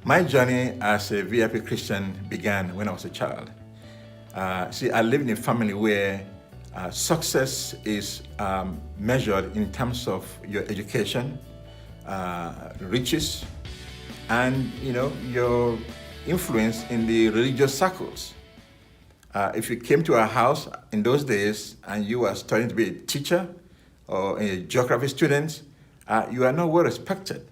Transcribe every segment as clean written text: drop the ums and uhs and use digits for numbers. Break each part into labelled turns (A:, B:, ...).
A: My journey as a VIP Christian began when I was a child. See, I lived in a family where success is measured in terms of your education, riches, and your influence in the religious circles. If you came to our house in those days and you were studying to be a teacher or a geography student, you are not well respected.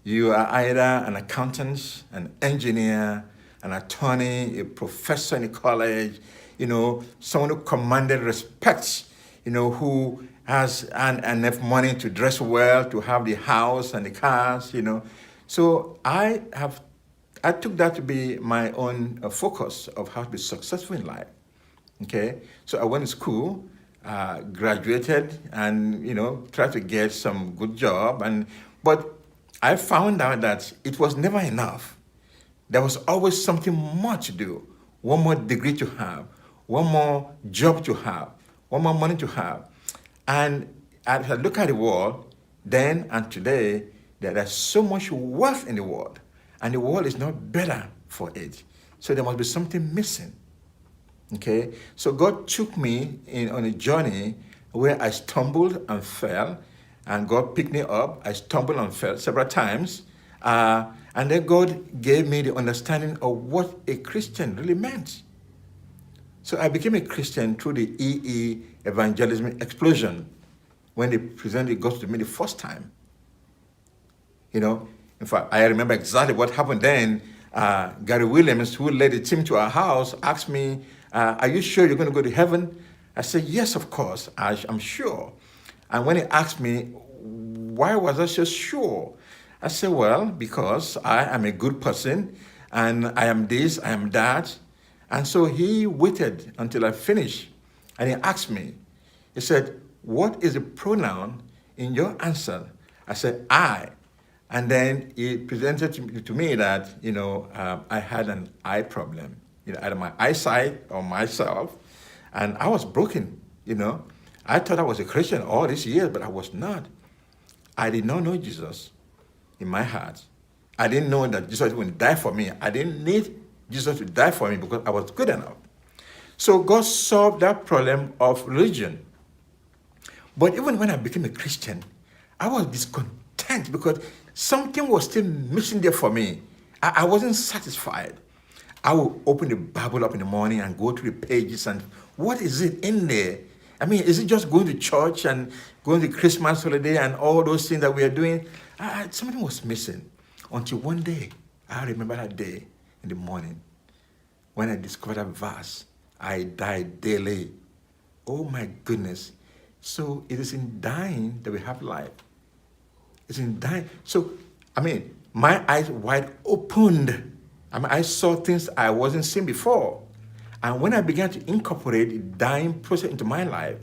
A: You are either an accountant, an engineer, an attorney, a professor in a college, someone who commanded respect, who has enough money to dress well, to have the house and the cars. So I took that to be my own focus of how to be successful in life. Okay, so I went to school, graduated, and tried to get some good job. But I found out that it was never enough. There was always something more to do, one more degree to have, one more job to have, one more money to have. And as I look at the world, then and today, there's so much wealth in the world, and the world is not better for it. So there must be something missing. Okay, so God took me on a journey where I stumbled and fell, and God picked me up. I stumbled and fell several times, and then God gave me the understanding of what a Christian really meant. So I became a Christian through the EE evangelism explosion when they presented the gospel to me the first time. In fact, I remember exactly what happened then. Gary Williams, who led the team to our house, asked me, are you sure you're going to go to heaven? I said, yes, of course, I'm sure. And when he asked me, why was I so sure? I said, well, because I am a good person, and I am this, I am that. And so he waited until I finished, and he asked me, he said, what is the pronoun in your answer? I said, I. And then he presented to me that, I had an eye problem, either my eyesight or myself. And I was broken, I thought I was a Christian all these years, but I was not. I did not know Jesus in my heart. I didn't know that Jesus would die for me. I didn't need Jesus to die for me because I was good enough. So God solved that problem of religion. But even when I became a Christian, I was discontent because something was still missing there for me. I wasn't satisfied. I would open the Bible up in the morning and go through the pages and what is it in there? I mean, is it just going to church and going to Christmas holiday and all those things that we are doing? Something was missing until one day, I remember that day in the morning when I discovered that verse, I die daily. Oh my goodness. So it is in dying that we have life. It's in dying. So, my eyes wide opened. I saw things I wasn't seeing before. And when I began to incorporate the dying process into my life,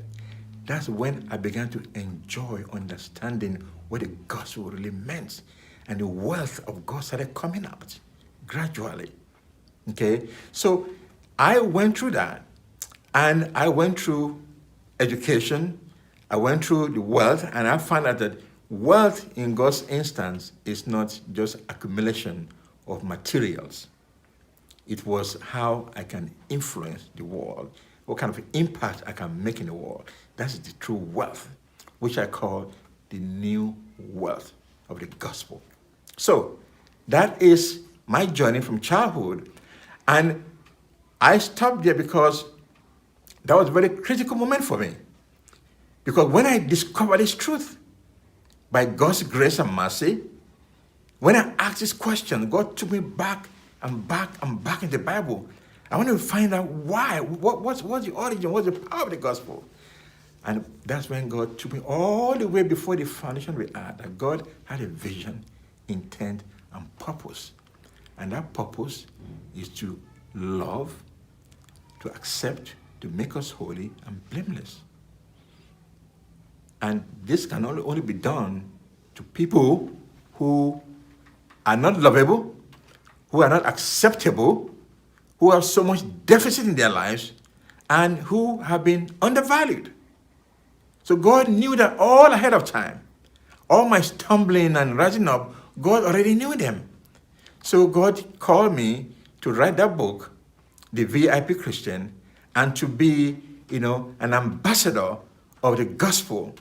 A: that's when I began to enjoy understanding what the gospel really meant. And the wealth of God started coming out gradually. Okay? So I went through that. And I went through education. I went through the wealth. And I found out that wealth in God's instance is not just accumulation of materials. It was how I can influence the world, what kind of impact I can make in the world. That's the true wealth, which I call the new wealth of the gospel. So that is my journey from childhood. And I stopped there because that was a very critical moment for me. Because when I discovered this truth, by God's grace and mercy, when I asked this question, God took me back and back and back in the Bible. I wanted to find out why. What's the origin? What's the power of the gospel? And that's when God took me all the way before the foundation of the earth. That God had a vision, intent, and purpose. And that purpose is to love, to accept, to make us holy and blameless. And this can only be done to people who are not lovable, who are not acceptable, who have so much deficit in their lives, and who have been undervalued. So God knew that all ahead of time. All my stumbling and rising up, God already knew them. So God called me to write that book, The VIP Christian, and to be, an ambassador of the gospel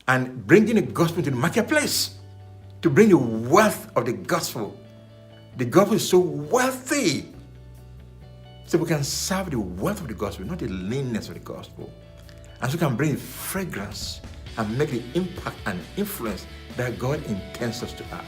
A: and bringing the gospel to the marketplace, to bring the wealth of the gospel. The gospel is so wealthy. So we can serve the wealth of the gospel, not the leanness of the gospel. And so we can bring fragrance and make the impact and influence that God intends us to have.